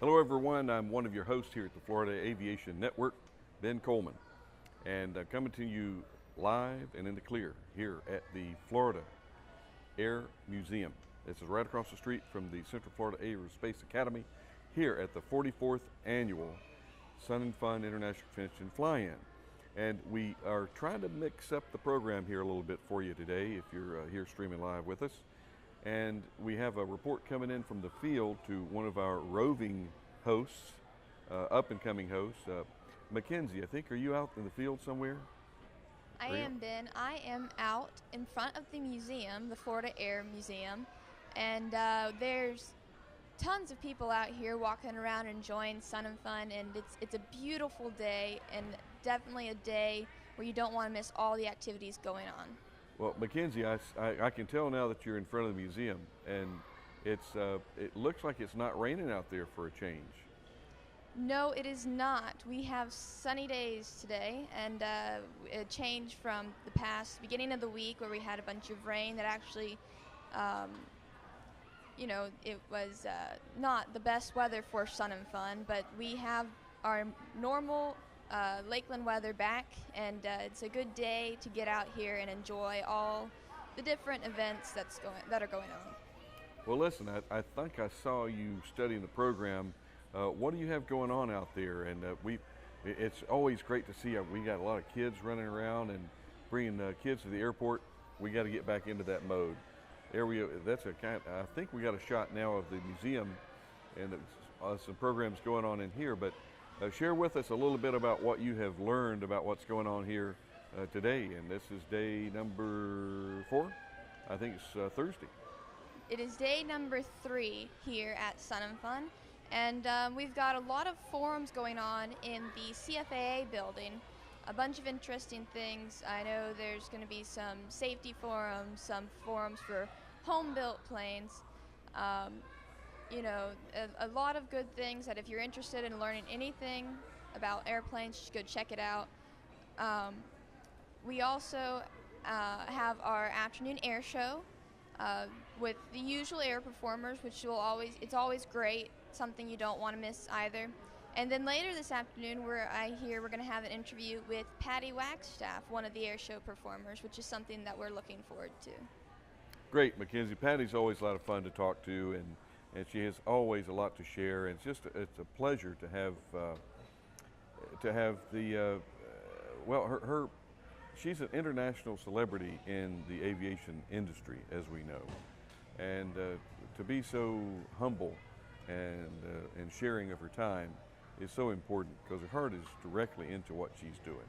Hello everyone, I'm one of your hosts here at the Florida Aviation Network, Ben Coleman, and coming to you live and in the clear here at the Florida Air Museum. This is right across the street from the Central Florida Aerospace Academy here at the 44th Annual Sun and Fun International Convention Fly-In. And we are trying to mix up the program here a little bit for you today if you're here streaming live with us. And we have a report coming in from the field to one of our roving hosts, up-and-coming hosts. Mackenzie, I think, are you out in the field somewhere? I am, Ben. I am out in front of the museum, the Florida Air Museum, and there's tons of people out here walking around enjoying sun and fun, and it's a beautiful day, and definitely a day where you don't want to miss all the activities going on. Well, Mackenzie, I can tell now that you're in front of the museum, and it looks like it's not raining out there for a change. No, it is not. We have sunny days today, and a change from the past beginning of the week where we had a bunch of rain that actually, it was not the best weather for sun and fun, but we have our normal Lakeland weather back, and it's a good day to get out here and enjoy all the different events that are going on. Well, listen, I think I saw you studying the program. What do you have going on out there? And it's always great to see. We got a lot of kids running around and bringing kids to the airport. We got to get back into that mode. There we go. I think we got a shot now of the museum, and some programs going on in here. But share with us a little bit about what you have learned about what's going on here today. And this is day number 4. I think it's Thursday. It is day number 3 here at Sun and Fun. And we've got a lot of forums going on in the CFAA building. A bunch of interesting things. I know there's going to be some safety forums, some forums for home-built planes. A lot of good things that if you're interested in learning anything about airplanes, just go check it out. We also have our afternoon air show with the usual air performers, which it's always great, something you don't want to miss either. And then later this afternoon, we're going to have an interview with Patty Wagstaff, one of the air show performers, which is something that we're looking forward to. Great, Mackenzie. Patty's always a lot of fun to talk to, and she has always a lot to share. And it's a pleasure to have her. She's an international celebrity in the aviation industry, as we know, and to be so humble and sharing of her time is so important because her heart is directly into what she's doing.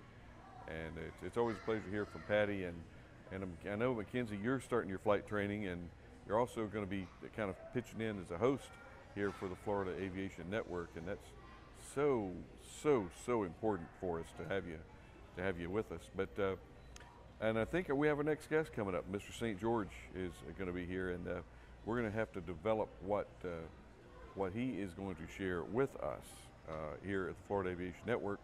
And it's always a pleasure to hear from Patty. And I know, Mackenzie, you're starting your flight training, and you're also going to be kind of pitching in as a host here for the Florida Aviation Network, and that's so important for us to have you with us. But and I think we have our next guest coming up. Mr. St. George is going to be here, and we're going to have to develop what he is going to share with us here at the Florida Aviation Network.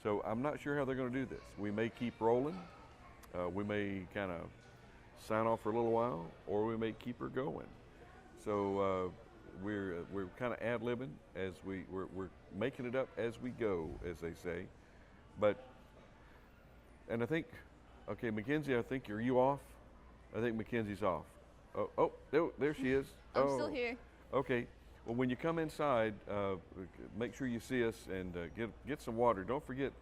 So I'm not sure how they're going to do this. We may keep rolling. We may kind of sign off for a little while, or we may keep her going. So we're kind of ad-libbing as we're making it up as we go, as they say. And I think, okay, Mackenzie, are you off? I think Mackenzie's off. Oh, there she is. I'm still here. Okay. Well, when you come inside, make sure you see us and get some water. Don't forget,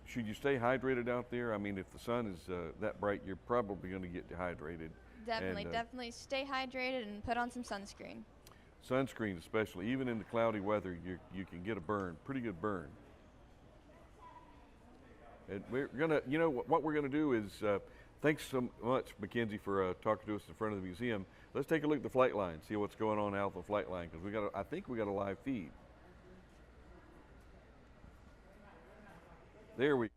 should you stay hydrated out there? I mean, if the sun is that bright, you're probably going to get dehydrated. Definitely stay hydrated and put on some sunscreen. Sunscreen especially. Even in the cloudy weather, you can get a burn, pretty good burn. And we're going to, what we're going to do is, thanks so much, Mackenzie, for talking to us in front of the museum. Let's take a look at the flight line, see what's going on out the flight line, because I think we got a live feed. There we go.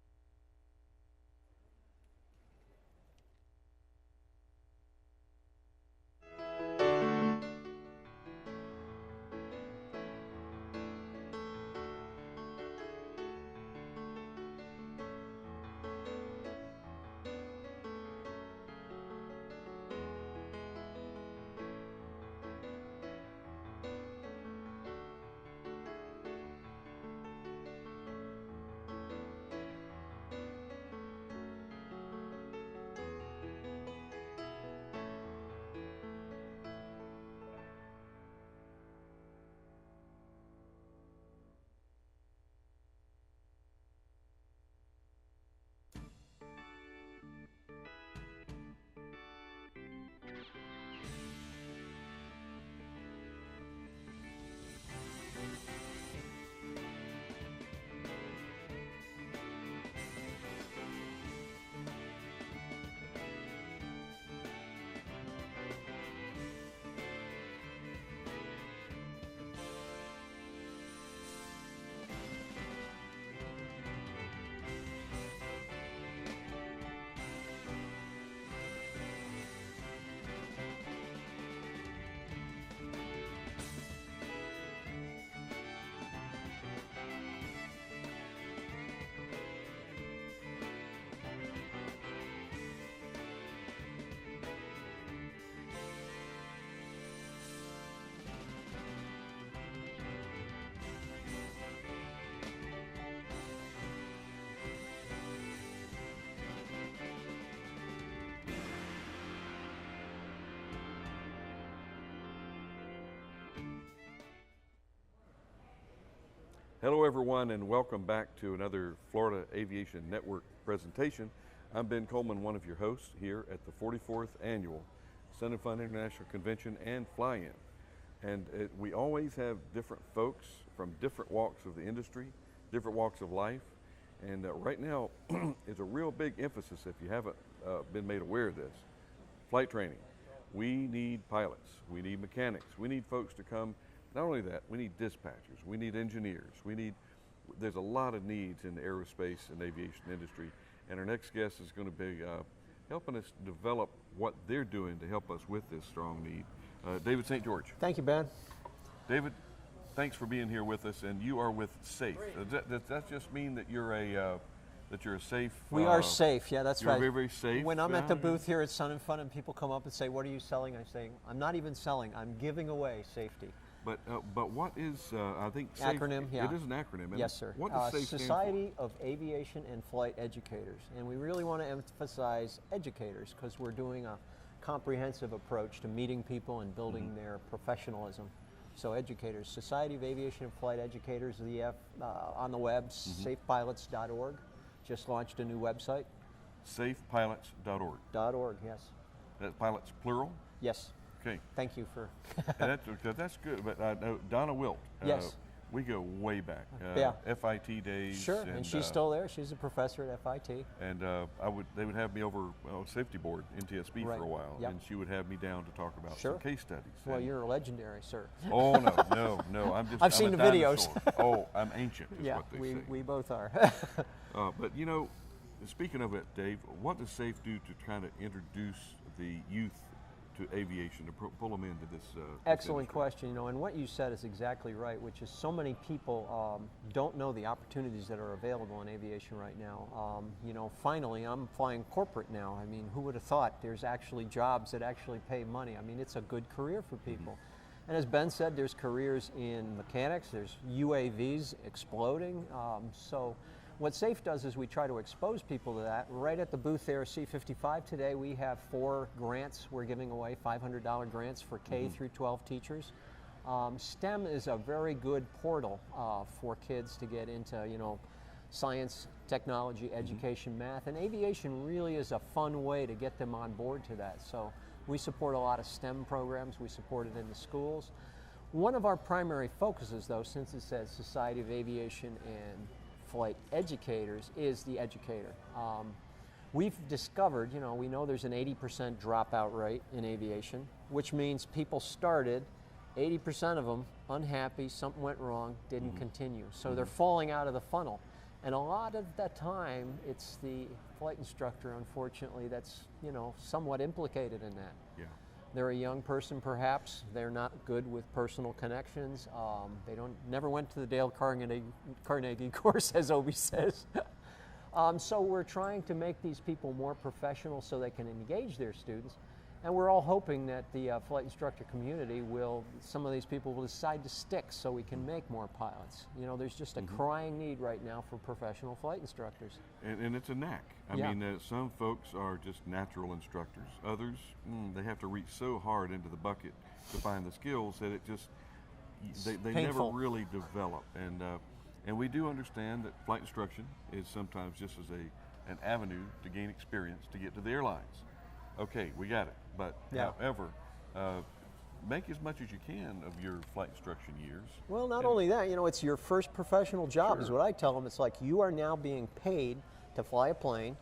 Hello everyone, and welcome back to another Florida Aviation Network presentation. I'm Ben Coleman, one of your hosts here at the 44th Annual Sun and Fun International Convention and Fly-In. And we always have different folks from different walks of the industry, different walks of life. And right now is a real big emphasis, if you haven't been made aware of this, flight training. We need pilots, we need mechanics, we need folks to come. Not only that, we need dispatchers, we need engineers, there's a lot of needs in the aerospace and aviation industry. And our next guest is going to be helping us develop what they're doing to help us with this strong need. David St. George. Thank you, Ben. David, thanks for being here with us, and you are with SAFE. Does that just mean that you're a safe? We are safe, yeah, that's you're right. Very, very safe. When I'm at the booth here at Sun and Fun and people come up and say, what are you selling? I'm saying, I'm not even selling, I'm giving away safety. But what is, I think, SAFE, acronym, yeah. It is an acronym. Yes, sir. What does SAFE Society of Aviation and Flight Educators. And we really want to emphasize educators because we're doing a comprehensive approach to meeting people and building their professionalism. So educators, Society of Aviation and Flight Educators, on the web, safepilots.org. Just launched a new website. Safepilots.org. .org, yes. That's pilots plural? Yes. Okay. Thank you for... that's good, but Donna Wilt. Yes. We go way back. Yeah. FIT days. Sure, and she's still there. She's a professor at FIT. And they would have me over safety board, NTSB, for a while, and she would have me down to talk about some case studies. Well, you're legendary, sir. Oh, no, I've seen the videos. Oh, I'm ancient, is what they say. We both are. But, you know, speaking of it, Dave, what does SAFE do to kind of introduce the youth to aviation, to pull them into this Excellent question, you know, and what you said is exactly right, which is so many people don't know the opportunities that are available in aviation right now. You know, finally, I'm flying corporate now. I mean, who would have thought there's actually jobs that actually pay money? I mean, it's a good career for people. And as Ben said, there's careers in mechanics, there's UAVs exploding, so what SAFE does is we try to expose people to that. Right at the booth there, C55 today, we have 4 grants we're giving away, $500 grants for K through 12 teachers. STEM is a very good portal for kids to get into, you know, science, technology, education, math, and aviation really is a fun way to get them on board to that. So we support a lot of STEM programs. We support it in the schools. One of our primary focuses, though, since it says Society of Aviation and Flight Educators, is the educator. We've discovered, you know, we know there's an 80% dropout rate in aviation, which means people started, 80% of them unhappy, something went wrong, didn't continue. So they're falling out of the funnel. And a lot of that time, it's the flight instructor, unfortunately, that's, you know, somewhat implicated in that. Yeah. They're a young person, perhaps. They're not good with personal connections. They never went to the Dale Carnegie course, as Obi says. So we're trying to make these people more professional so they can engage their students. And we're all hoping that the flight instructor community some of these people will decide to stick so we can make more pilots. You know, there's just a crying need right now for professional flight instructors. And it's a knack. I mean, some folks are just natural instructors. Others, they have to reach so hard into the bucket to find the skills that it just, they never really develop. And we do understand that flight instruction is sometimes just as an avenue to gain experience to get to the airlines. Okay, we got it. But however, make as much as you can of your flight instruction years. Well, not only that, you know, it's your first professional job is what I tell them. It's like you are now being paid to fly a plane.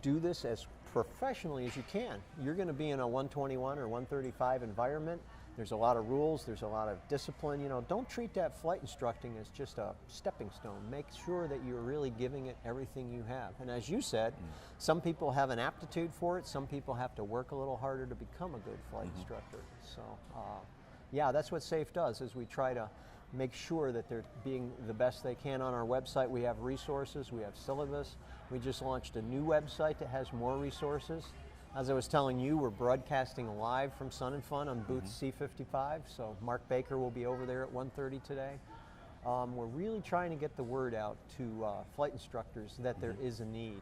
Do this as professionally as you can. You're going to be in a 121 or 135 environment. There's a lot of rules, there's a lot of discipline. You know, don't treat that flight instructing as just a stepping stone. Make sure that you're really giving it everything you have. And as you said, some people have an aptitude for it, some people have to work a little harder to become a good flight instructor. So, yeah, that's what SAFE does, is we try to make sure that they're being the best they can. On our website, we have resources, we have syllabus. We just launched a new website that has more resources. As I was telling you, we're broadcasting live from Sun and Fun on booth C55, so Mark Baker will be over there at 1:30 today. We're really trying to get the word out to flight instructors that there is a need.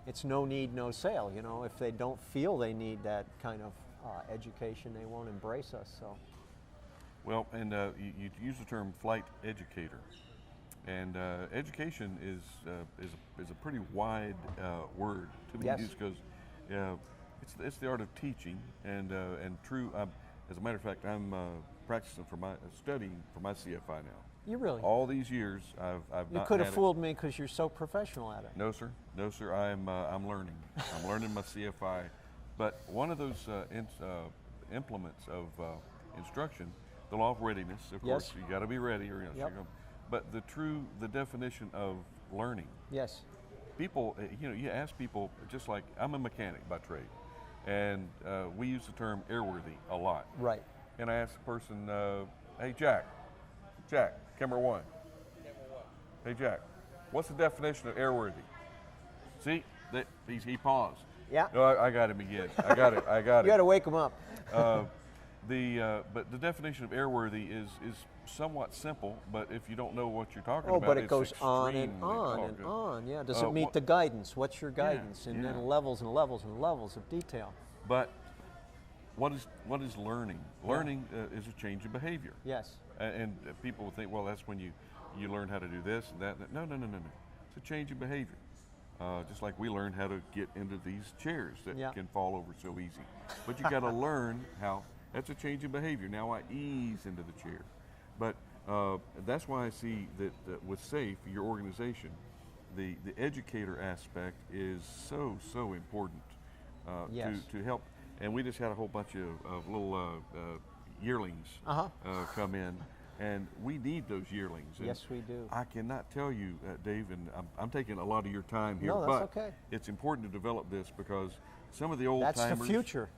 It's no need, no sale. You know, if they don't feel they need that kind of education, they won't embrace us. So. Well, and you use the term flight educator. And education is a pretty wide word to be Yes. used, because it's the art of teaching, and true. As a matter of fact, I'm studying for my CFI now. You really? All these years, I've You not could have had it. fooled me because you're so professional at it. No, sir. No, sir. I'm learning. I'm learning my CFI. But one of those implements of instruction, the law of readiness. Of course, you got to be ready, or else Yep. you're going. But the definition of learning. Yes. People, you ask people, just like I'm a mechanic by trade, and we use the term airworthy a lot. Right. And I ask the person, hey, Jack, camera one. Hey, Jack, what's the definition of airworthy? See, he paused. Yeah. No, I got him again. I got it. You got to wake them up. But the definition of airworthy is somewhat simple, but if you don't know what you're talking about, but it it's goes on and extremely on and good. on. Yeah. Does it meet the guidance? What's your guidance? And then levels and levels and levels of detail. But what is learning? Learning is a change in behavior. Yes. And people will think, well, that's when you learn how to do this and that. No. It's a change in behavior. Just like we learn how to get into these chairs that can fall over so easy. But you got to learn how. That's a change in behavior. Now I ease into the chair. But that's why I see that with SAFE, your organization, the educator aspect is so important to help. And we just had a whole bunch of little yearlings come in, and we need those yearlings. And yes, we do. I cannot tell you, Dave, and I'm taking a lot of your time here, No, that's but okay. it's important to develop this, because some of the old That's timers. the future.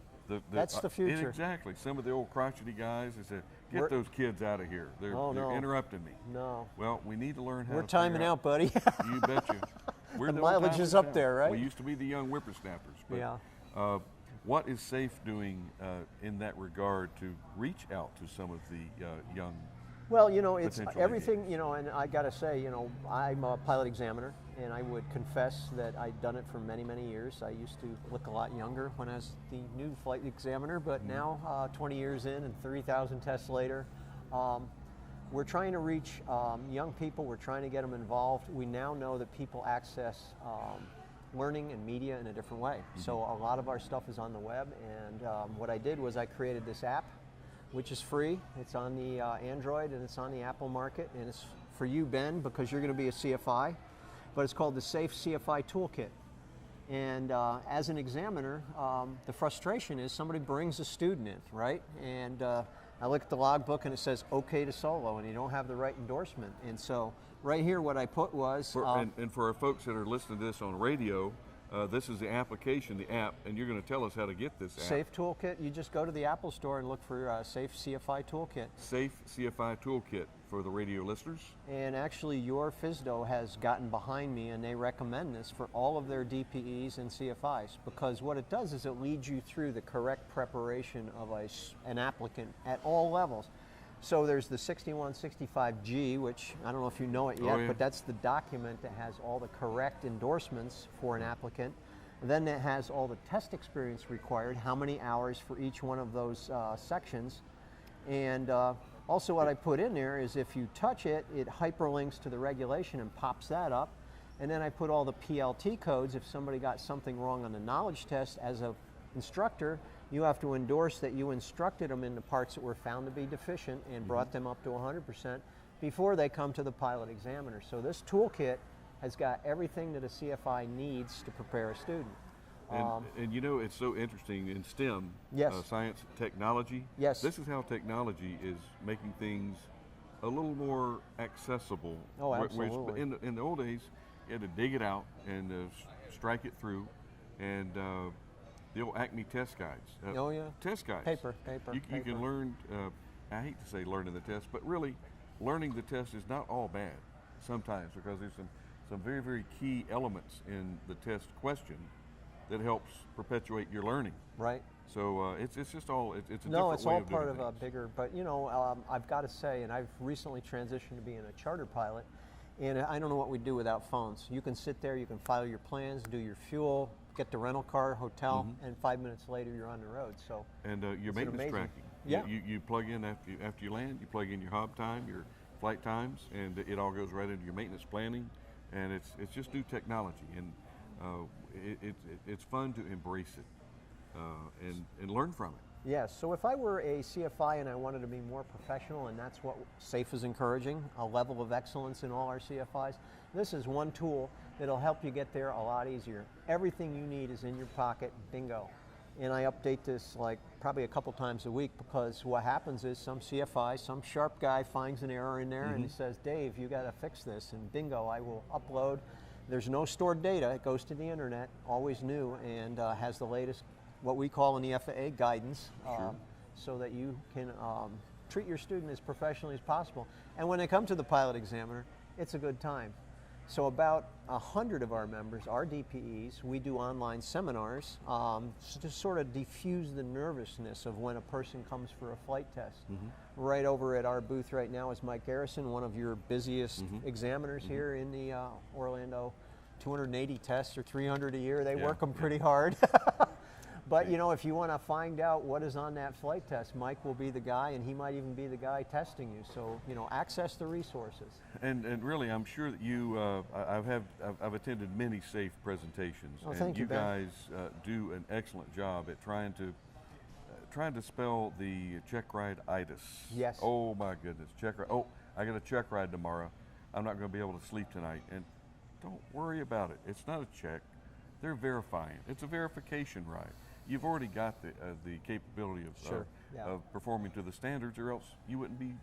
That's the future. Exactly. Some of the old crotchety guys, they said, get those kids out of here. They're interrupting me. No. Well, we need to learn how We're to timing out, buddy. You betcha. We're The old mileage timers is up now. there, right? We used to be the young whippersnappers. But, Yeah. what is SAFE doing in that regard to reach out to some of the young? Well, it's potential everything, aviators? and I got to say, I'm a pilot examiner, and I would confess that I'd done it for many, many years. I used to look a lot younger when I was the new flight examiner, but now, 20 years in and 30,000 tests later, we're trying to reach young people. We're trying to get them involved. We now know that people access learning and media in a different way. So a lot of our stuff is on the web, and what I did was I created this app, which is free. It's on the Android and it's on the Apple market, and it's for you, Ben, because you're going to be a CFI, but it's called the SAFE CFI Toolkit. And as an examiner, the frustration is somebody brings a student in, right? And I look at the logbook and it says okay to solo, and you don't have the right endorsement. And so right here what I put was... and for our folks that are listening to this on radio, this is the application, the app, and you're going to tell us how to get this app. SAFE Toolkit, you just go to the Apple Store and look for SAFE CFI Toolkit. SAFE CFI Toolkit for the radio listeners. And actually your FSDO has gotten behind me, and they recommend this for all of their DPEs and CFIs, because what it does is it leads you through the correct preparation of an applicant at all levels. So there's the 6165G, which I don't know if you know it yet, but that's the document that has all the correct endorsements for an applicant. Then it has all the test experience required, how many hours for each one of those sections. And also what I put in there is if you touch it, it hyperlinks to the regulation and pops that up. And then I put all the PLT codes. If somebody got something wrong on the knowledge test, as an instructor, you have to endorse that you instructed them in the parts that were found to be deficient and brought them up to 100% before they come to the pilot examiner. So this toolkit has got everything that a CFI needs to prepare a student. And it's so interesting in STEM, science, technology. Yes. This is how technology is making things a little more accessible. Oh, absolutely. In the old days, you had to dig it out and strike it through, and the old Acme test guides. Test guides. Paper. You can learn, I hate to say learning the test, but really learning the test is not all bad sometimes, because there's some very, very key elements in the test question that helps perpetuate your learning. Right. So it's just all, it's a different No, it's way all of doing part of a things. bigger, but I've got to say, and I've recently transitioned to being a charter pilot, and I don't know what we'd do without phones. You can sit there, you can file your plans, do your fuel, get the rental car, hotel, and 5 minutes later you're on the road. So and your maintenance tracking. Yeah. You plug in after you land. You plug in your hub time, your flight times, and it all goes right into your maintenance planning, and it's just new technology, and it's fun to embrace it and learn from it. Yes, so if I were a CFI and I wanted to be more professional, and that's what SAFE is encouraging, a level of excellence in all our CFIs, this is one tool that'll help you get there a lot easier. Everything you need is in your pocket, bingo. And I update this like probably a couple times a week, because what happens is some CFI, some sharp guy finds an error in there and he says, Dave, you got to fix this, and bingo, I will upload. There's no stored data, it goes to the internet, always new, and has the latest, what we call in the FAA, guidance, so that you can treat your student as professionally as possible. And when they come to the pilot examiner, it's a good time. So about 100 of our members are DPEs. We do online seminars to sort of diffuse the nervousness of when a person comes for a flight test. Right over at our booth right now is Mike Garrison, one of your busiest examiners here in the Orlando. 280 tests or 300 a year. They work them pretty hard. But you know, if you want to find out what is on that flight test, Mike will be the guy, and he might even be the guy testing you. So, you know, access the resources. And really, I'm sure that you, I've attended many SAFE presentations, Oh, and thank you, Ben. guys do an excellent job at trying to spell the check ride-itis. Yes. Oh my goodness, check ride. Oh, I got a check ride tomorrow. I'm not going to be able to sleep tonight. And don't worry about it. It's not a check. They're verifying. It's a verification ride. You've already got the capability of performing to the standards, or else you wouldn't be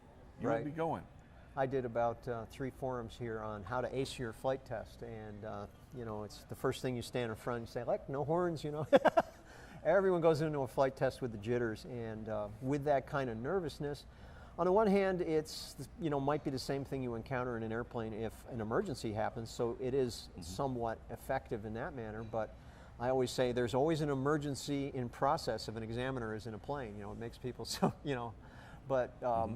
wouldn't be going. I did about 3 forums here on how to ace your flight test, and you know, it's the first thing you stand in front and say, like, no horns, you know. Everyone goes into a flight test with the jitters, and with that kind of nervousness. On the one hand, it's, you know, might be the same thing you encounter in an airplane if an emergency happens, so it is somewhat effective in that manner, but I always say there's always an emergency in process if an examiner is in a plane. You know, it makes people so, you know, but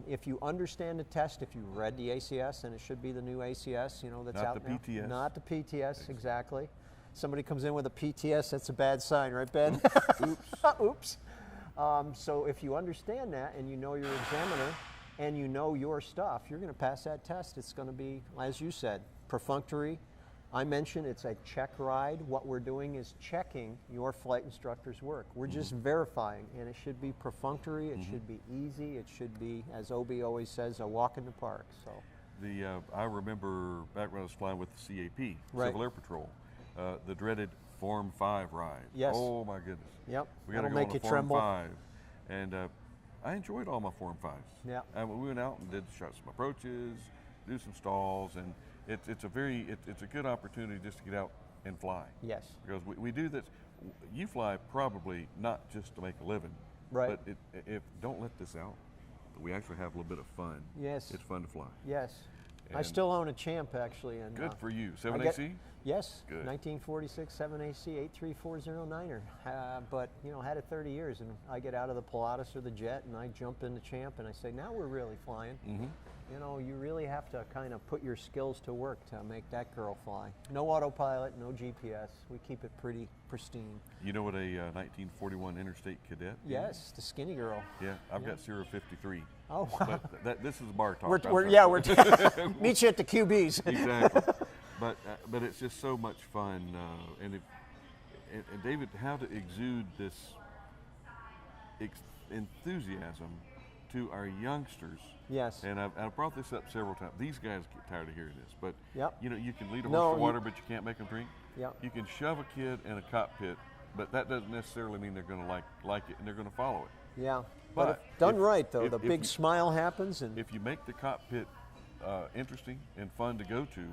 if you understand the test, if you read the ACS, and it should be the new ACS, you know, that's out now. Not the PTS. Not the PTS, exactly. Somebody comes in with a PTS, that's a bad sign, right, Ben? Oops. Oops. So if you understand that, and you know your examiner, and you know your stuff, you're going to pass that test. It's going to be, as you said, perfunctory. I mentioned it's a check ride. What we're doing is checking your flight instructor's work. We're just verifying, and it should be perfunctory, it should be easy, it should be, as Obi always says, a walk in the park. So, I remember back when I was flying with the CAP, Civil Air Patrol, the dreaded Form 5 ride. Yes. Oh my goodness. Yep. We got to go make on you Form tremble. 5, and I enjoyed all my Form 5s. Yeah. And we went out and did shots some approaches, do some stalls, and it's a good opportunity just to get out and fly. Yes. Because we do this. You fly probably not just to make a living, right? But don't let this out. We actually have a little bit of fun. Yes. It's fun to fly. Yes. And I still own a Champ, actually. And good for you. 7AC? Yes. Good. 1946 7AC 83409er. But you know, had it 30 years, and I get out of the Pilatus or the jet, and I jump in the Champ, and I say, now we're really flying. You know, you really have to kind of put your skills to work to make that girl fly. No autopilot, no GPS. We keep it pretty pristine. You know what a 1941 Interstate Cadet is? Yes, the skinny girl. Yeah, I've got 053. Oh, wow. But this is bar talk. We're meet you at the QBs. Exactly. But it's just so much fun. And David, how to exude this enthusiasm to our youngsters. Yes. And I've brought this up several times. These guys get tired of hearing this, but you know, you can lead a horse No, to water, but you can't make them drink. Yep. You can shove a kid in a cockpit, but that doesn't necessarily mean they're going to like it and they're going to follow it. Yeah. But if done right, though, if the big smile happens, and if you make the cockpit interesting and fun to go to,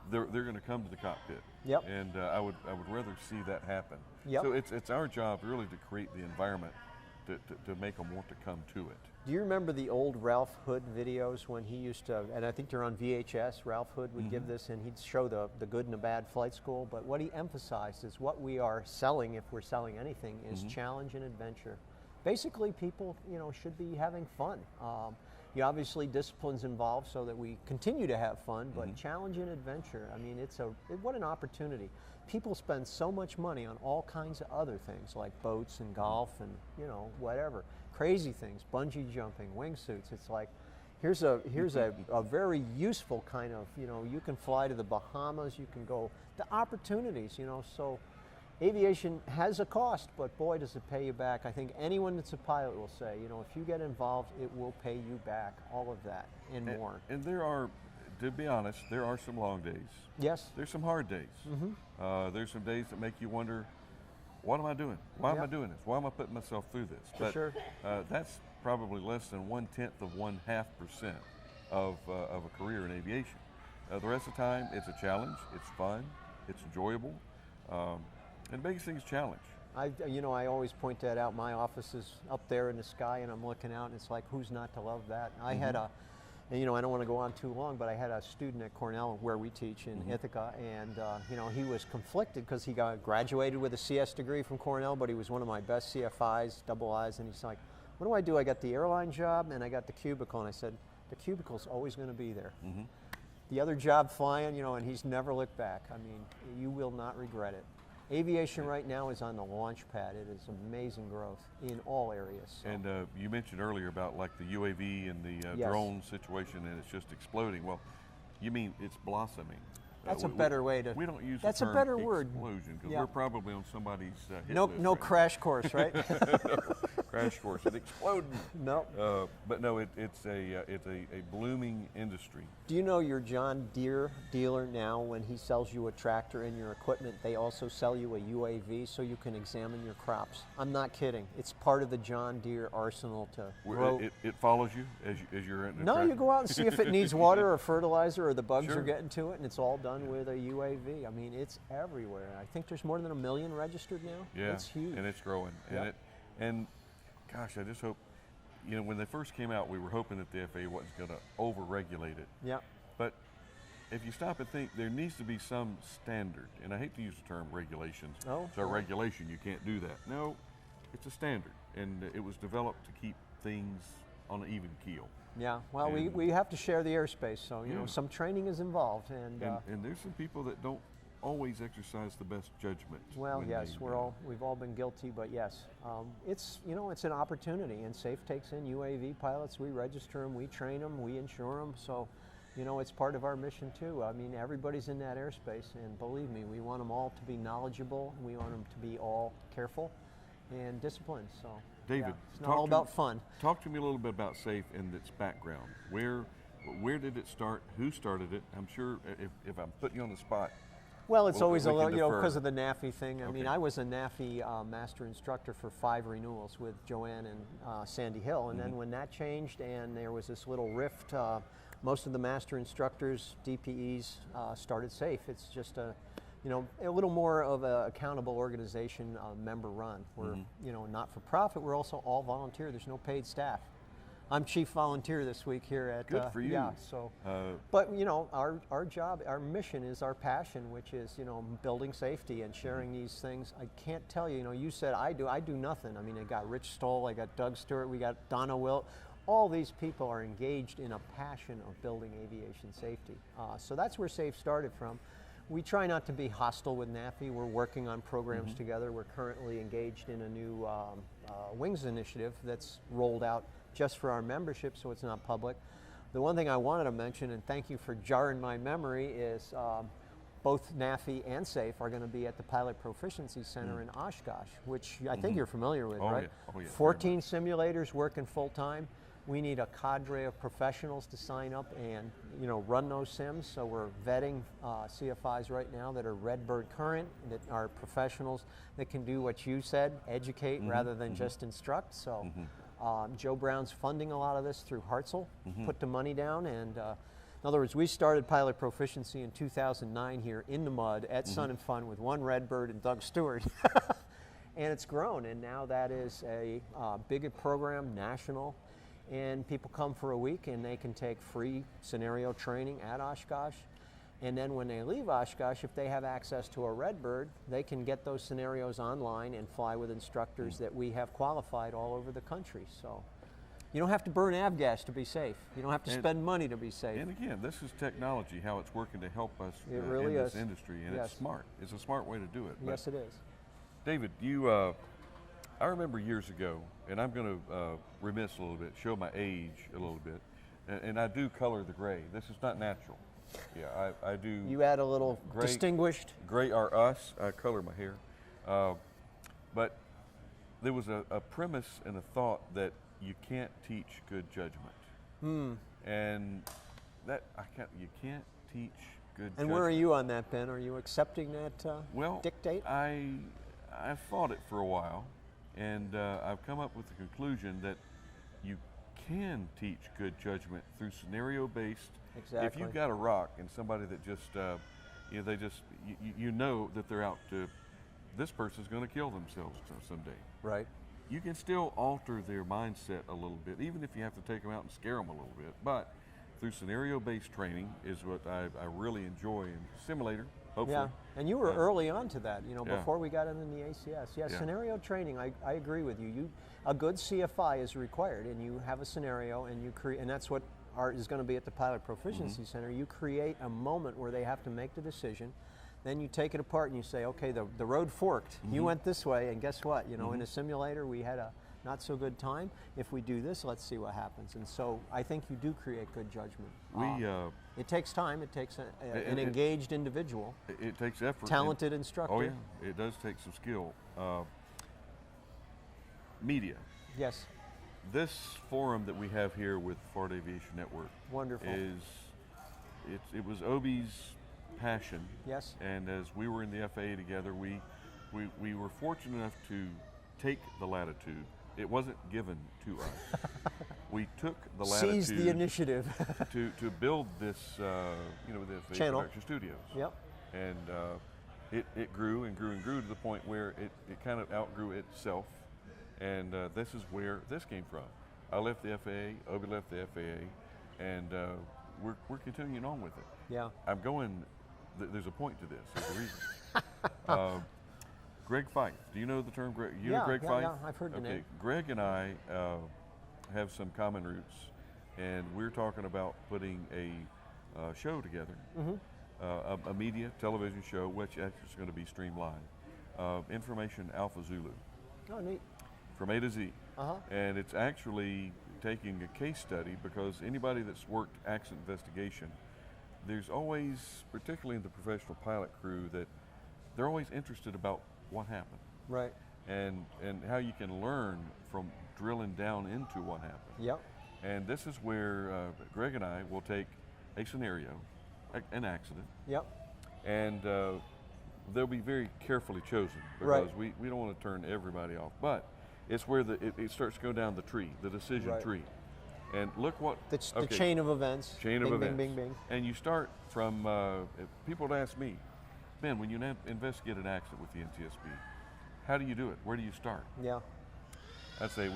they're going to come to the cockpit. Yep. And I would rather see that happen. Yep. So it's our job really to create the environment to make them want to come to it. Do you remember the old Ralph Hood videos when he used to, and I think they're on VHS, Ralph Hood would give this, and he'd show the good and the bad flight school, but what he emphasized is what we are selling, if we're selling anything, is challenge and adventure. Basically, people, you know, should be having fun. You obviously discipline's involved so that we continue to have fun, but challenge and adventure, I mean, what an opportunity. People spend so much money on all kinds of other things like boats and golf and, you know, whatever. Crazy things, bungee jumping, wingsuits. It's like, Here's a very useful kind of, you know, you can fly to the Bahamas, you can go, the opportunities, you know, so aviation has a cost, but boy, does it pay you back. I think anyone that's a pilot will say, you know, if you get involved, it will pay you back, all of that and more. And there are, to be honest, there are some long days. Yes. There's some hard days. There's some days that make you wonder, what am I doing? Why am I doing this? Why am I putting myself through this? For sure. That's probably less than 1/10 of 0.5% of a career in aviation. The rest of the time, it's a challenge, it's fun, it's enjoyable, and the biggest thing is challenge. You know, I always point that out. My office is up there in the sky, and I'm looking out, and it's like, who's not to love that? I had and, you know, I don't want to go on too long, but I had a student at Cornell where we teach in Ithaca, and you know, he was conflicted because he graduated with a CS degree from Cornell, but he was one of my best CFIs, double I's, and he's like, what do I do? I got the airline job and I got the cubicle, and I said, the cubicle's always going to be there. The other job flying, you know, and he's never looked back. I mean, you will not regret it. Aviation right now is on the launch pad. It is amazing growth in all areas. So. And you mentioned earlier about like the UAV and the drone situation, and it's just exploding. Well, you mean it's blossoming. That's a better way to. We don't use that's the term a better word. Explosion, because we're probably on somebody's hit no list no right crash course, right? Crash course. It's exploding. No. But no, it's a blooming industry. Do you know your John Deere dealer now, when he sells you a tractor and your equipment, they also sell you a UAV so you can examine your crops? I'm not kidding. It's part of the John Deere arsenal to grow. It follows you as you're in the No, tractor? you go out and see if it needs water or fertilizer or the bugs are getting to it, and it's all done with a UAV. I mean, it's everywhere. I think there's more than 1 million registered now. Yeah, it's huge. and it's growing. And gosh, I just hope, you know, when they first came out, we were hoping that the FAA wasn't going to over-regulate it. Yeah. But if you stop and think, there needs to be some standard, and I hate to use the term regulations. Oh, so regulation, you can't do that. No, it's a standard, and it was developed to keep things on an even keel. Yeah, well, we have to share the airspace, so, you know, some training is involved. And there's some people that don't always exercise the best judgment. Well, yes, we've all been guilty, but yes, it's, you know, it's an opportunity, and SAFE takes in UAV pilots. We register them, we train them, we insure them, so, you know, it's part of our mission too. I mean, everybody's in that airspace, and believe me, we want them all to be knowledgeable, we want them to be all careful and disciplined. So, David, it's not all about fun. Talk to me a little bit about SAFE and its background. Where did it start? Who started it? I'm sure if I'm putting you on the spot. Well, it's always a little, you know, because of the NAFI thing. I mean, Okay. I was a NAFI master instructor for 5 renewals with Joanne and Sandy Hill, and then when that changed and there was this little rift, most of the master instructors, DPEs, started SAFE. It's just a little more of an accountable organization, member run. We're, you know, not for profit. We're also all volunteer. There's no paid staff. I'm chief volunteer this week here at. Good for you. Yeah. So, but you know, our job, our mission is our passion, which is, you know, building safety and sharing these things. I can't tell you. You know, you said I do nothing. I mean, I got Rich Stoll, I got Doug Stewart, we got Donna Wilt. All these people are engaged in a passion of building aviation safety. So that's where SAFE started from. We try not to be hostile with NAFI. We're working on programs together. We're currently engaged in a new wings initiative that's rolled out just for our membership, so it's not public. The one thing I wanted to mention, and thank you for jarring my memory, is both NAFI and SAFE are going to be at the Pilot Proficiency Center in Oshkosh, which I think you're familiar with, right? Yeah. Oh, yeah. 14 simulators working full time. We need a cadre of professionals to sign up and, you know, run those sims. So we're vetting CFIs right now that are Redbird current, that are professionals that can do what you said, educate rather than just instruct. So Joe Brown's funding a lot of this through Hartzell, put the money down, and in other words, we started Pilot Proficiency in 2009 here in the mud at Sun and Fun with one Redbird and Doug Stewart. And it's grown, and now that is a bigger program, national. And people come for a week and they can take free scenario training at Oshkosh. And then when they leave Oshkosh, if they have access to a Redbird, they can get those scenarios online and fly with instructors that we have qualified all over the country. So you don't have to burn avgas to be safe. You don't have to spend money to be safe. And again, this is technology, how it's working to help us It really in is. this industry, and Yes. it's smart. It's a smart way to do it. Yes, it is. David, I remember years ago, and I'm going to remiss a little bit, show my age a little bit. and I do color the gray. This is not natural. Yeah, I do. You add a little gray, distinguished. Gray are us. I color my hair. But there was a premise and a thought that you can't teach good judgment. And that you can't teach good judgment. And where are you on that, Ben? Are you accepting that dictate? I fought it for a while, and I've come up with the conclusion that you can teach good judgment through scenario-based. Exactly. If you've got a rock and somebody that just, you know that they're out to, this person's going to kill themselves someday. Right. You can still alter their mindset a little bit, even if you have to take them out and scare them a little bit. But through scenario-based training is what I really enjoy in simulator, hopefully. Yeah, and you were early on to that, Yeah. before we got into the ACS. Yeah, scenario training, I agree with you. A good CFI is required, and you have a scenario, and you create, and that's what art is going to be at the Pilot Proficiency Center. You create a moment where they have to make the decision. Then you take it apart and you say, okay, the road forked. You went this way, and guess what? In a simulator, we had a not so good time. If we do this, let's see what happens. And so I think you do create good judgment. It takes time. It takes an engaged individual. It takes effort. Talented instructor. Oh yeah, it does take some skill. Media. Yes. This forum that we have here with Florida Aviation Network Wonderful. It was Obi's passion. Yes. And as we were in the FAA together, we were fortunate enough to take the latitude. It wasn't given to us. We took the latitude. Seize the initiative. to build this, the FAA Channel. Production Studios. Yep. And it grew and grew and grew to the point where it kind of outgrew itself. And this is where this came from. I left the FAA, Obi left the FAA, and we're continuing on with it. Yeah. I'm going, there's a point to this, there's a reason. Greg Fife, do you know the term Greg? You know Greg Fife? Yeah, I've heard the name. Greg and I have some common roots, and we're talking about putting a show together, a media television show, which actually is going to be streamed live. Information Alpha Zulu. Oh, neat. From A to Z. And it's actually taking a case study, because anybody that's worked accident investigation, there's always, particularly in the professional pilot crew, that they're always interested about what happened. Right. And how you can learn from drilling down into what happened. Yep. And this is where Greg and I will take a scenario, an accident. Yep. And they'll be very carefully chosen, because we don't want to turn everybody off. But it's where it starts to go down the tree, the decision tree. And look what... The chain of events. Chain of events. Bing, bing, bing. And you start from, people would ask me, Ben, when you investigate an accident with the NTSB, how do you do it? Where do you start? Yeah. I'd say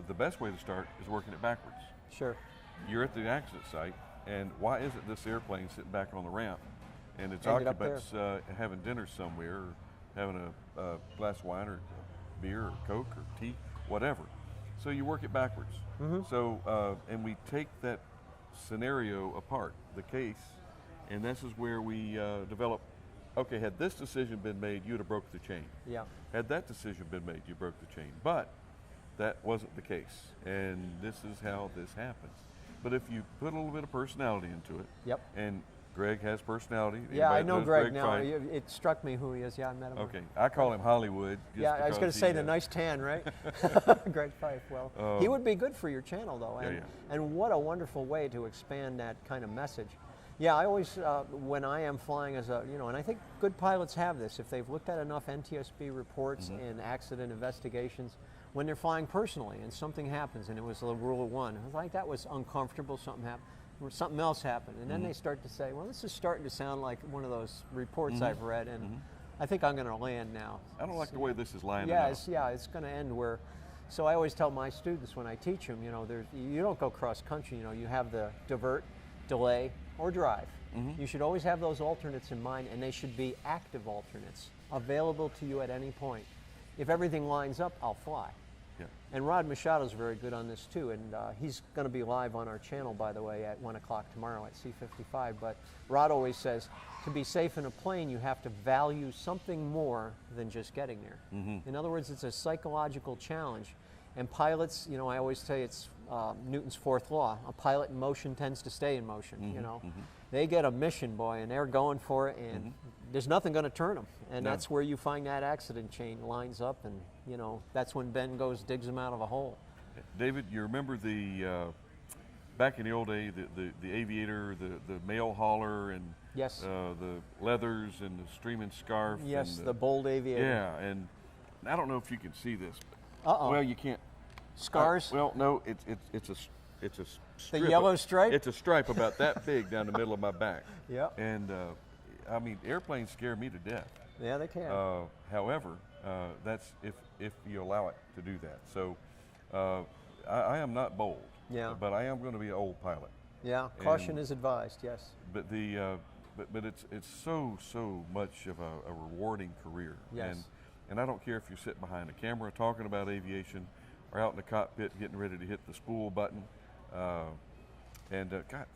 the best way to start is working it backwards. Sure. You're at the accident site, and why isn't this airplane sitting back on the ramp, and its occupants having dinner somewhere, or having a glass of wine, or beer, or Coke, or tea, whatever. So you work it backwards. So, and we take that scenario apart, the case, and this is where we develop, okay, had this decision been made, you'd have broke the chain. Yeah. Had that decision been made, you broke the chain. But that wasn't the case, and this is how this happens. But if you put a little bit of personality into it, Yep. and Greg has personality. Yeah, I know Greg now. Fife? It struck me who he is. Yeah, I met him. Okay, I call him Hollywood. Yeah, I was going to say the nice tan, right? Greg Fife. Well, he would be good for your channel, though. And, and what a wonderful way to expand that kind of message. Yeah, I always, when I am flying as a, and I think good pilots have this, if they've looked at enough NTSB reports and accident investigations, when they're flying personally and something happens, and it was a rule of one, I was like, that was uncomfortable, something happened. Something else happened, and then they start to say, well, this is starting to sound like one of those reports I've read, and I think I'm going to land now. I don't like the way this is landing. It's going to end where, so I always tell my students when I teach them, you don't go cross country, you have the divert, delay, or drive. You should always have those alternates in mind, and they should be active alternates, available to you at any point. If everything lines up, I'll fly. And Rod Machado's very good on this too, and he's going to be live on our channel, by the way, at 1 o'clock tomorrow at C55. But Rod always says, to be safe in a plane, you have to value something more than just getting there. In other words, it's a psychological challenge. And pilots, I always say it's Newton's fourth law. A pilot in motion tends to stay in motion. You know, they get a mission, boy, and they're going for it, and there's nothing going to turn them. And No. that's where you find that accident chain lines up, and you know, that's when Ben goes digs them out of a hole. David, you remember the back in the old day, the aviator, the mail hauler, and Yes. the leathers and the streaming scarf. Yes, and the bold aviator. Yeah, and I don't know if you can see this. Uh-oh. Well, you can't. Scars? Well, no, it's a the strip yellow stripe? It's a stripe about that big down the middle of my back. Yeah. And I mean, airplanes scare me to death. Yeah, they can. However, that's if you allow it to do that. So I am not bold. Yeah. But I am going to be an old pilot. Yeah, caution and- is advised, yes. But the but it's so much of a rewarding career. Yes. And I don't care if you're sitting behind a camera talking about aviation, or out in the cockpit getting ready to hit the spool button. God,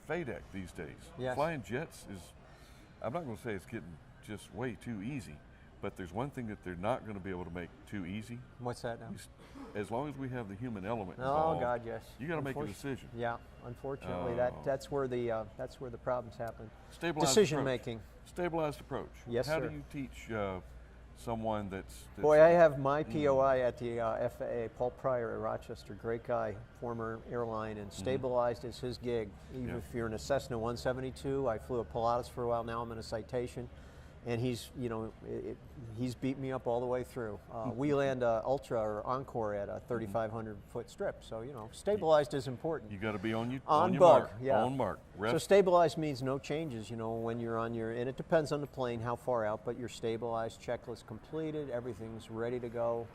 FADEC these days. Yes. Flying jets is, I'm not going to say it's getting just way too easy, but there's one thing that they're not going to be able to make too easy. What's that now? As long as we have the human element Oh involved, God, yes. you got to make a Unfortunate- decision. Yeah, unfortunately, Oh. that's where the problems happen. Stabilized Decision approach. making. Stabilized approach. Yes, How sir. do you teach someone that's Boy, I have my POI at the FAA, Paul Pryor at Rochester, great guy, former airline, and stabilized is his gig. Even Yeah. if you're in a Cessna 172, I flew at Pilatus for a while, now I'm in a Citation, and he's beat me up all the way through. We land Ultra or Encore at a 3,500 foot strip, so stabilized is important. you got to be on your On your bug, mark. yeah. On mark. So Rest. stabilized means no changes, when you're on your, and it depends on the plane, how far out, but you're stabilized, checklist completed, everything's ready to go.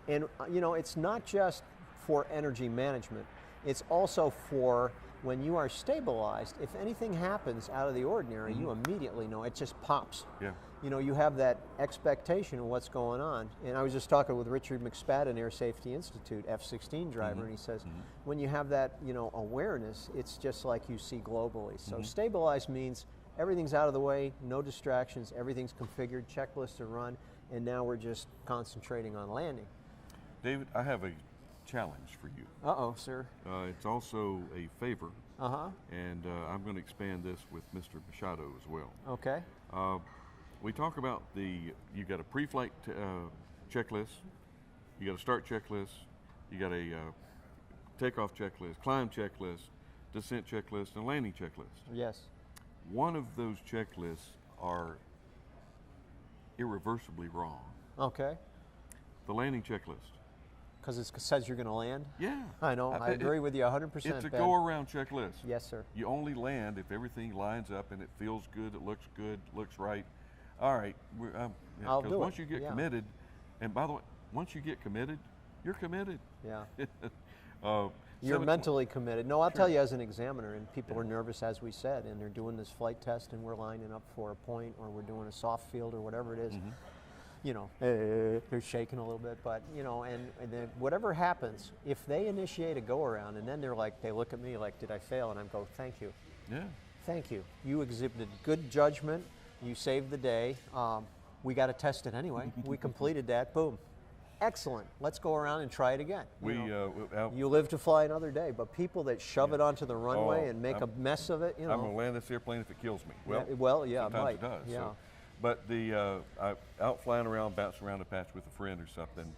And, it's not just for energy management, it's also for when you are stabilized, if anything happens out of the ordinary, you immediately know, it just pops. Yeah. You have that expectation of what's going on. And I was just talking with Richard McSpadden, Air Safety Institute, F-16 driver, and he says, when you have that, awareness, it's just like you see globally. So stabilized means everything's out of the way, no distractions, everything's configured, checklists are run, and now we're just concentrating on landing. David, I have a challenge for you. Uh-oh, sir. It's also a favor, Uh-huh. and I'm going to expand this with Mr. Machado as well. Okay. We talk about you got a pre-flight checklist, you got a start checklist, you got a takeoff checklist, climb checklist, descent checklist, and landing checklist. Yes. One of those checklists are irreversibly wrong. Okay. The landing checklist. Because it says you're going to land? Yeah. I know. I agree with you 100%. It's a Ben. go-around checklist. Yes, sir. You only land if everything lines up and it feels good, it looks right. All right. I'll do it. Once you get Yeah. committed, and by the way, once you get committed, you're committed. Yeah. You're You're mentally committed. No, I'll tell you as an examiner, and people are nervous, as we said, and they're doing this flight test, and we're lining up for a point, or we're doing a soft field, or whatever it is. They're shaking a little bit, but, and then whatever happens, if they initiate a go-around, and then they look at me like, did I fail? And I go, thank you. Yeah. Thank you. You exhibited good judgment. You saved the day. We got to test it anyway. We completed that. Boom. Excellent. Let's go around and try it again. You live to fly another day, but people that shove it onto the runway and make a mess of it, I'm going to land this airplane if it kills me. Yeah, it sometimes might. it does. Yeah. So. But I out flying around, bouncing around the patch with a friend or something,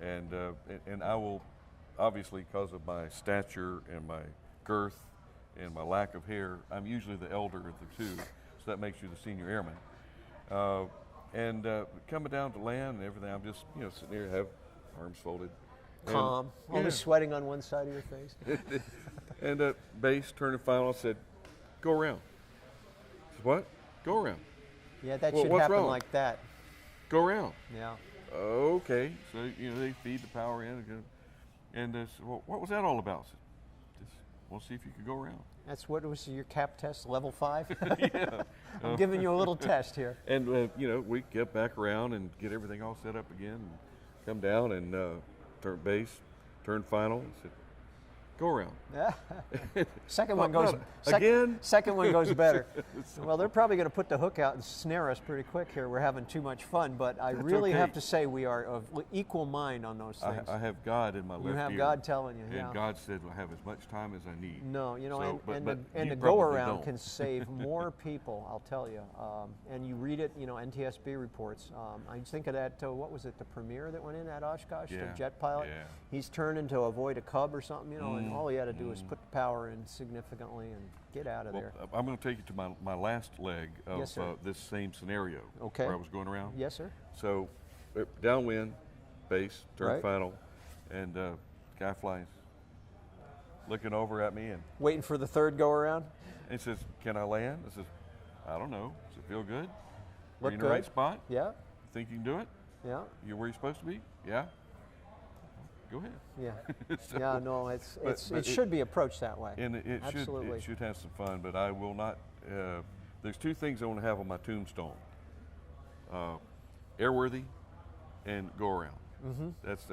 and I will, obviously because of my stature and my girth and my lack of hair, I'm usually the elder of the two, so that makes you the senior airman. Coming down to land and everything, I'm just sitting there, have arms folded, Calm, only sweating on one side of your face. And base turning final, I said, go around. I said, what? Go around. Yeah, that Well, should what's happen wrong? like that. Go around. Yeah. Okay, so they feed the power in, and said, well, what was that all about? I said, just want to see if you could go around. That's what was your cap test, level 5? Yeah. I'm giving you a little test here. And we get back around and get everything all set up again, and come down and turn base, turn final. I said, Go around. Second one goes again. Second one goes better. Well, they're probably going to put the hook out and snare us pretty quick here. We're having too much fun, but I really have to say we are of equal mind on those things. I have God in my left ear. You have God telling you, and God said I have as much time as I need. No, you know, so, and the go around can save more people. I'll tell you. And you read it, you know, NTSB reports. I think of that. What was it? The Premier that went in at Oshkosh, the jet pilot. Yeah. He's turning to avoid a cub or something, you know, and all he had to do was put the power in significly and get out of there. I'm going to take you to my last leg of this same scenario where I was going around. Yes, sir. So downwind, base, turn Right. final, and guy flies, looking over at me and waiting for the third go around. And he says, "Can I land?" I says, "I don't know. Does it feel good? Look Are you in good? the right spot? Yeah. Think you can do it? Yeah. You're where you're supposed to be? Yeah. Go ahead." Yeah. So, yeah. No, it but should be approached that way. And it Absolutely. should have some fun. But I will not. There's two things I want to have on my tombstone: airworthy and go around. Mm-hmm. That's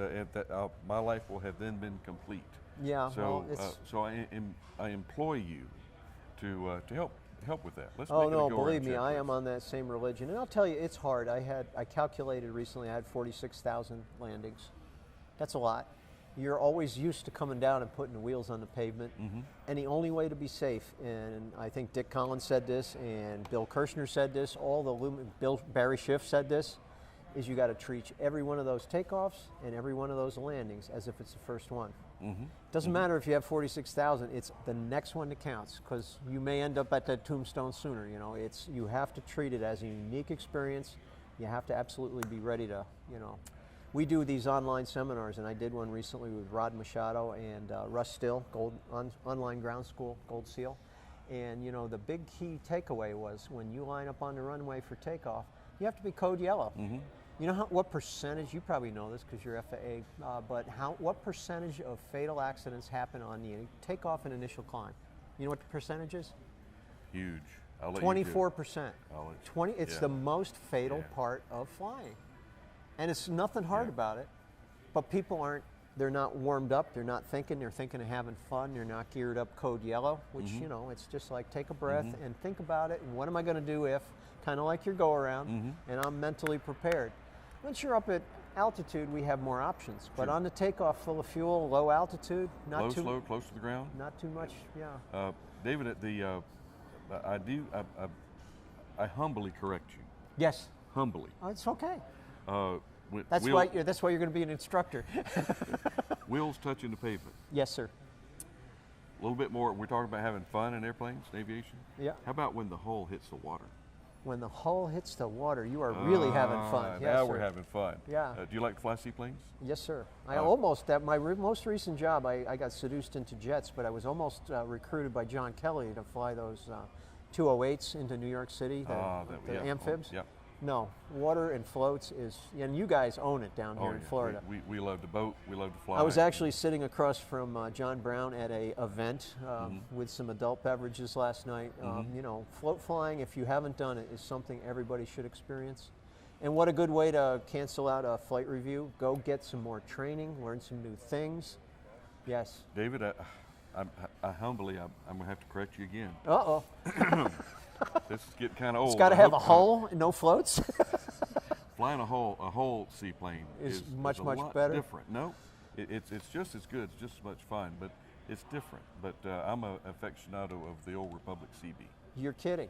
my life will have then been complete. Yeah. So well, so I employ you to help with that. Let's oh make it a no, go believe around me, I checklist. am on that same religion, and I'll tell you, it's hard. I calculated recently. I had 46,000 landings. That's a lot. You're always used to coming down and putting the wheels on the pavement, and the only way to be safe, and I think Dick Collins said this, and Bill Kirshner said this, Barry Schiff said this, is you got to treat every one of those takeoffs and every one of those landings as if it's the first one. Doesn't matter if you have 46,000, it's the next one that counts, because you may end up at that tombstone sooner. You know, you have to treat it as a unique experience. You have to absolutely be ready to, you know. We do these online seminars, and I did one recently with Rod Machado and Russ Still, online ground school, Gold Seal. And you know, the big key takeaway was when you line up on the runway for takeoff, you have to be code yellow. You know what percentage, you probably know this because you're FAA, but what percentage of fatal accidents happen on the takeoff and initial climb? You know what the percentage is? Huge. I'll let 24%. It's yeah. the most fatal part of flying. And it's nothing hard about it, but people they're not warmed up, they're not thinking, they're thinking of having fun, they're not geared up code yellow, which, you know, it's just like take a breath and think about it, and what am I going to do if, kind of like your go around, and I'm mentally prepared. Once you're up at altitude, we have more options, but on the takeoff, full of fuel, low altitude, slow, close to the ground. Not too much, yeah. David, at the I humbly correct you. Yes. Humbly. Oh, it's okay. That's why you're going to be an instructor. Wheels touching the pavement. Yes, sir. A little bit more. We're talking about having fun in airplanes, in aviation. Yeah. How about when the hull hits the water? When the hull hits the water, you are really having fun. Yes, now sir. we're having fun. Yeah. Do you like to fly seaplanes? Yes, sir. I almost, at my most recent job, I got seduced into jets, but I was almost recruited by John Kelly to fly those 208s into New York City, the amphibs. Yep. No, water and floats and you guys own it down here in Florida. We love to boat, we love to fly. I was actually sitting across from John Brown at a event with some adult beverages last night. You know, float flying, if you haven't done it, is something everybody should experience. And what a good way to cancel out a flight review. Go get some more training, learn some new things. Yes. David, I humbly, I'm going to have to correct you again. Uh-oh. This is getting kind of old. It's got to have a hull and no floats. Flying a whole seaplane is much a lot better. Different. No, it's just as good. It's just as much fun, but it's different. But I'm an aficionado of the old Republic CB. You're kidding.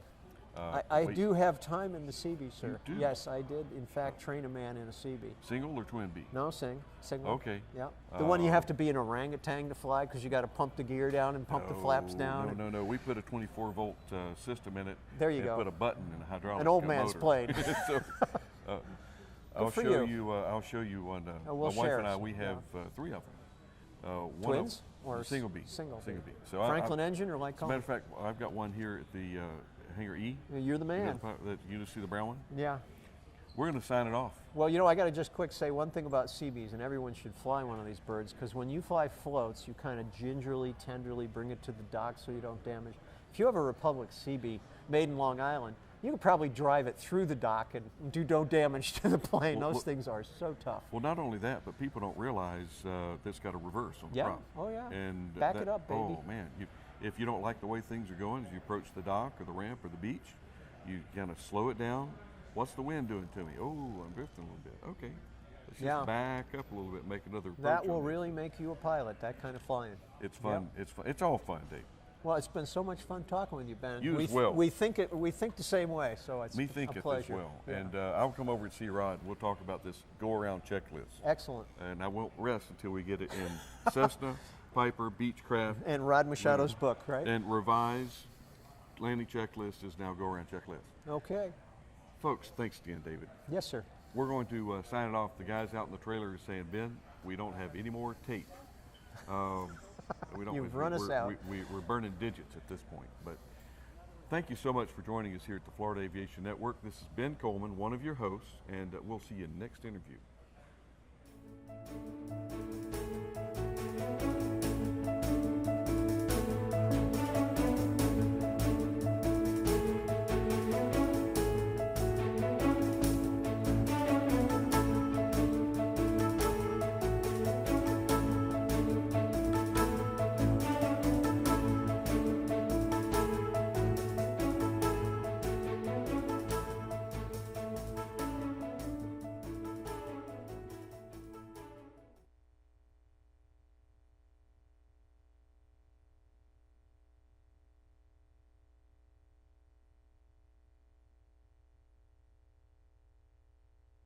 I do have time in the CB, sir. You do? Yes, I did, in fact, train a man in a CB. Single or twin B? No, single. Okay. Yeah. The one you have to be an orangutan to fly because you got to pump the gear down and pump the flaps down. No. We put a 24-volt system in it. There you go. Put a button and a hydraulic An old man's motor. plane. So, I'll show you on. My wife and I, we have 3 of them. Twins or single B? Single B. So Franklin engine or like? As a matter of fact, I've got one here at the Hangar E. You're the man. You just see the brown one? Yeah. We're going to sign it off. Well, you know, I got to just quick say one thing about CBs, and everyone should fly one of these birds, because when you fly floats, you kind of gingerly, tenderly bring it to the dock so you don't damage. If you have a Republic CB made in Long Island, You could probably drive it through the dock and do no damage to the plane. Well, Those things are so tough. Well, not only that, but people don't realize that it's got a reverse on the Yeah. prop. Oh, yeah. And Back it up, baby. Oh man, if you don't like the way things are going as you approach the dock or the ramp or the beach, you kind of slow it down. What's the wind doing to me? Oh, I'm drifting a little bit. Okay, let's just back up a little bit, make another approach. That will on this. really make you a pilot, that kind of flying. It's fun. It's fun. It's all fun, Dave. Well, it's been so much fun talking with you, Ben. You as well. We think the same way, so it's Me a think it as pleasure. well. Yeah. And I'll come over and see Rod. We'll talk about this go-around checklist. Excellent. And I won't rest until we get it in Cessna, Piper, Beechcraft, And Rod Machado's book, right? and revised landing checklist is now go-around checklist. Okay. Folks, thanks again, David. Yes, sir. We're going to sign it off. The guys out in the trailer are saying, Ben, we don't have any more tape. We don't, You've run us out. We're burning digits at this point. But thank you so much for joining us here at the Florida Aviation Network. This is Ben Coleman, one of your hosts, and we'll see you next interview.